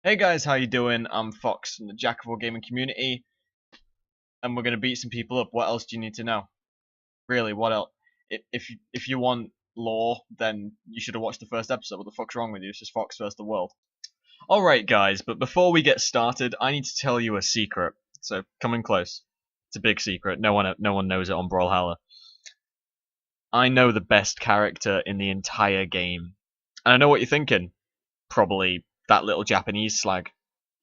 Hey guys, how you doing? I'm Fox from the Jack of All Gaming community, and we're gonna beat some people up. What else do you need to know? Really, what else? If you want lore, then you should have watched the first episode. What the fuck's wrong with you? It's just Fox vs the world. All right, guys, but before we get started, I need to tell you a secret. So come in close. It's a big secret. No one knows it on Brawlhalla. I know the best character in the entire game, and I know what you're thinking. Probably that little Japanese slag.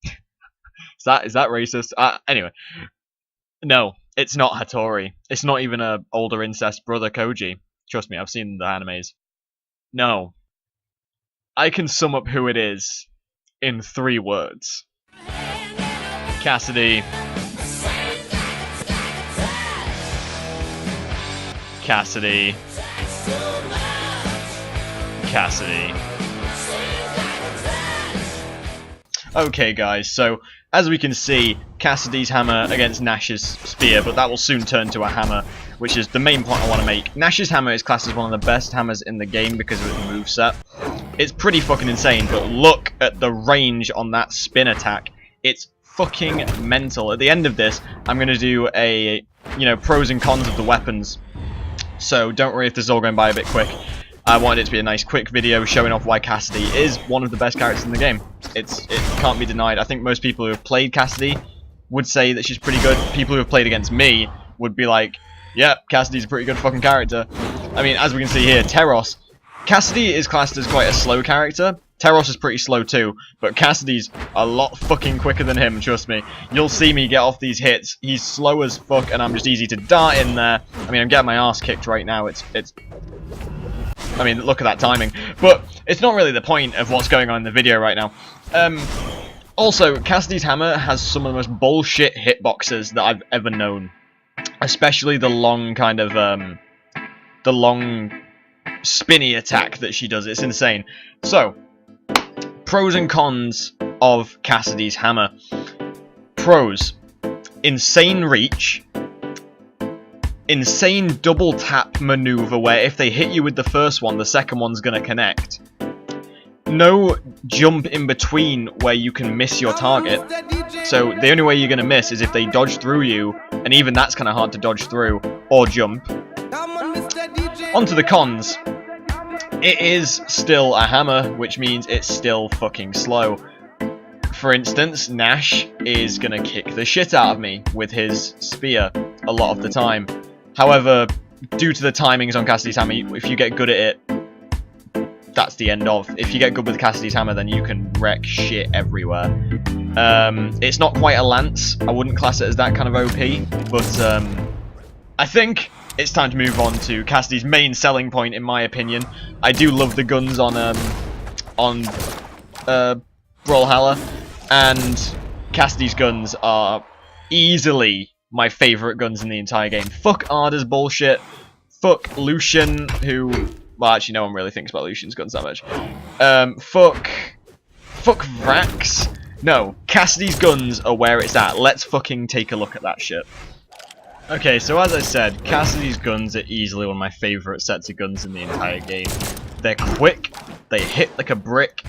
Is that racist? Anyway, no, it's not Hattori. It's not even a older incest brother Koji. Trust me, I've seen the animes. No, I can sum up who it is in 3 words. Cassidy. Cassidy. Cassidy. Okay guys, so as we can see, Cassidy's hammer against Nash's spear, but that will soon turn to a hammer, which is the main point I want to make. Nash's hammer is classed as one of the best hammers in the game because of its moveset. It's pretty fucking insane, but look at the range on that spin attack. It's fucking mental. At the end of this, I'm going to do a, pros and cons of the weapons. So don't worry if this is all going by a bit quick. I wanted it to be a nice quick video showing off why Cassidy is one of the best characters in the game. It can't be denied. I think most people who have played Cassidy would say that she's pretty good. People who have played against me would be like, yeah, Cassidy's a pretty good fucking character. I mean, as we can see here, Teros. Cassidy is classed as quite a slow character. Teros is pretty slow too, but Cassidy's a lot fucking quicker than him, trust me. You'll see me get off these hits. He's slow as fuck, and I'm just easy to dart in there. I mean, I'm getting my ass kicked right now. I mean, look at that timing. But it's not really the point of what's going on in the video right now. Also, Cassidy's hammer has some of the most bullshit hitboxes that I've ever known. Especially the long kind of, the long spinny attack that she does. It's insane. So, pros and cons of Cassidy's hammer. Pros. Insane reach. Insane double tap maneuver where if they hit you with the first one, the second one's gonna connect. No jump in between where you can miss your target. So the only way you're gonna miss is if they dodge through you, and even that's kind of hard to dodge through or jump. Onto the cons. It is still a hammer, which means it's still fucking slow. For instance, Nash is gonna kick the shit out of me with his spear a lot of the time. However, due to the timings on Cassidy's hammer, if you get good at it, that's the end of. If you get good with Cassidy's hammer, then you can wreck shit everywhere. It's not quite a lance. I wouldn't class it as that kind of OP, but I think it's time to move on to Cassidy's main selling point, in my opinion. I do love the guns on Brawlhalla, and Cassidy's guns are easily my favourite guns in the entire game. Fuck Arda's bullshit. Fuck Lucian, who... Well, actually, no one really thinks about Lucian's guns that much. Fuck Vrax. No, Cassidy's guns are where it's at. Let's fucking take a look at that shit. Okay, so as I said, Cassidy's guns are easily one of my favourite sets of guns in the entire game. They're quick, they hit like a brick,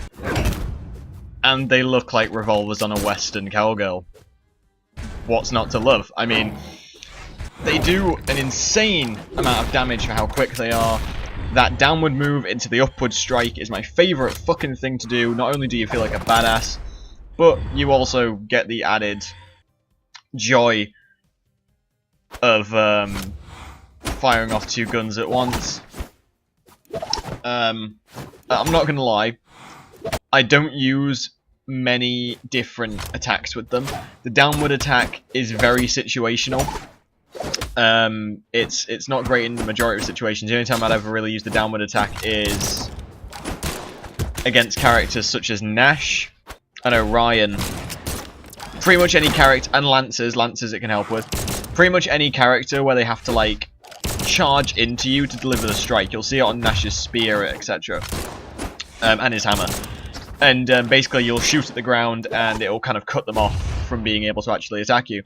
and they look like revolvers on a western cowgirl. What's not to love? I mean, they do an insane amount of damage for how quick they are. That downward move into the upward strike is my favourite fucking thing to do. Not only do you feel like a badass, but you also get the added joy of firing off 2 guns at once. I'm not gonna lie, I don't use many different attacks with them. The downward attack is very situational. It's not great in the majority of situations. The only time I'd ever really use the downward attack is against characters such as Nash and Orion. Pretty much any character, and Lancers it can help with. Pretty much any character where they have to, like, charge into you to deliver the strike. You'll see it on Nash's spear, etc. And his hammer. And basically you'll shoot at the ground and it'll kind of cut them off from being able to actually attack you.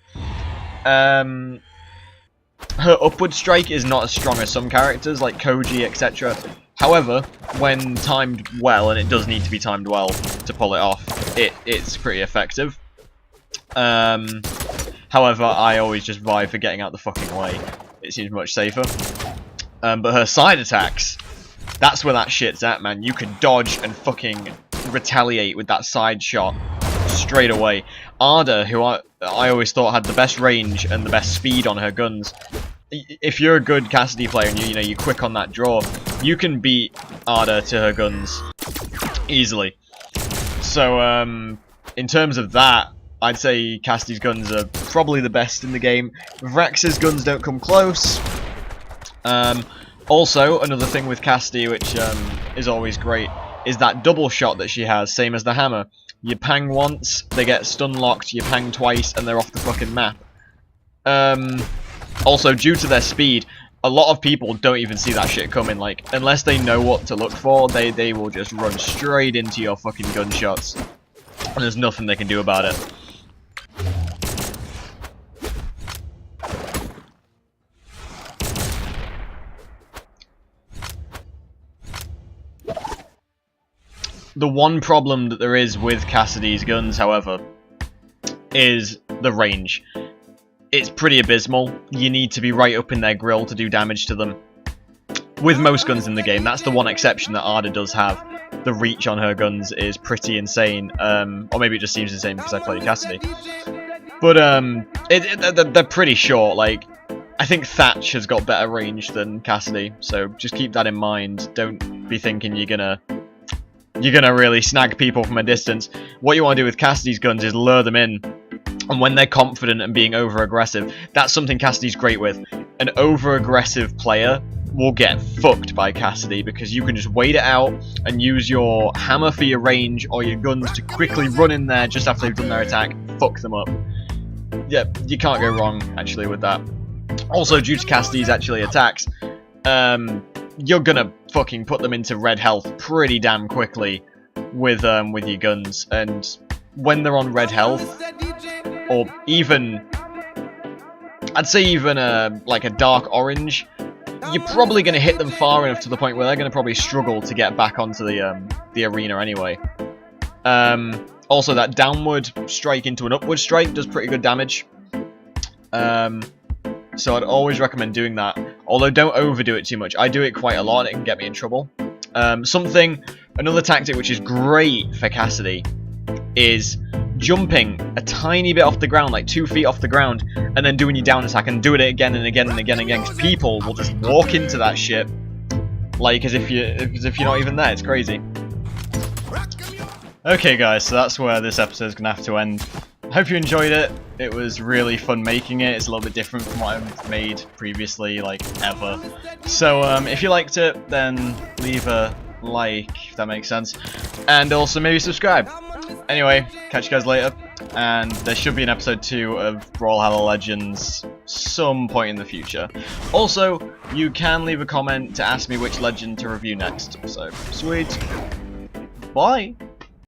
Her upward strike is not as strong as some characters like Koji, etc. However, when timed well, and it does need to be timed well to pull it off, it's pretty effective. However, I always just vie for getting out the fucking way. It seems much safer. But her side attacks, that's where that shit's at, man. You can dodge and fucking retaliate with that side shot straight away. Arda, who I always thought had the best range and the best speed on her guns. If you're a good Cassidy player and you're quick on that draw, you can beat Arda to her guns easily. So in terms of that, I'd say Cassidy's guns are probably the best in the game. Vrax's guns don't come close. Also, another thing with Cassidy, which is always great, is that double shot that she has, same as the hammer. You pang once, they get stun locked, you pang twice, and they're off the fucking map. Also, due to their speed, a lot of people don't even see that shit coming. Like, unless they know what to look for, they will just run straight into your fucking gunshots. And there's nothing they can do about it. The one problem that there is with Cassidy's guns, however, is the range. It's pretty abysmal. You need to be right up in their grill to do damage to them. With most guns in the game, that's the one exception that Arda does have. The reach on her guns is pretty insane. Or maybe it just seems insane because I play Cassidy. But they're pretty short. Like, I think Thatch has got better range than Cassidy, so just keep that in mind. Don't be thinking you're gonna really snag people from a distance. What you want to do with Cassidy's guns is lure them in. And when they're confident and being over-aggressive, that's something Cassidy's great with. An over-aggressive player will get fucked by Cassidy because you can just wait it out and use your hammer for your range or your guns to quickly run in there just after they've done their attack, fuck them up. Yeah, you can't go wrong, actually, with that. Also, due to Cassidy's actually attacks, you're gonna fucking put them into red health pretty damn quickly with your guns, and when they're on red health, or even, I'd say even like a dark orange, you're probably gonna hit them far enough to the point where they're gonna probably struggle to get back onto the arena anyway. Also, that downward strike into an upward strike does pretty good damage. So I'd always recommend doing that. Although don't overdo it too much. I do it quite a lot and it can get me in trouble. Another tactic which is great for Cassidy is jumping a tiny bit off the ground, like 2 feet off the ground, and then doing your down attack and doing it again and again and again and again, because people will just walk into that shit like as if you're not even there. It's crazy. Okay guys, so that's where this episode is gonna have to end. I hope you enjoyed it. It was really fun making it. It's a little bit different from what I've made previously, like, ever. So, if you liked it, then leave a like, if that makes sense. And also maybe subscribe. Anyway, catch you guys later. And there should be an episode 2 of Brawlhalla Legends some point in the future. Also, you can leave a comment to ask me which legend to review next. So, sweet. Bye!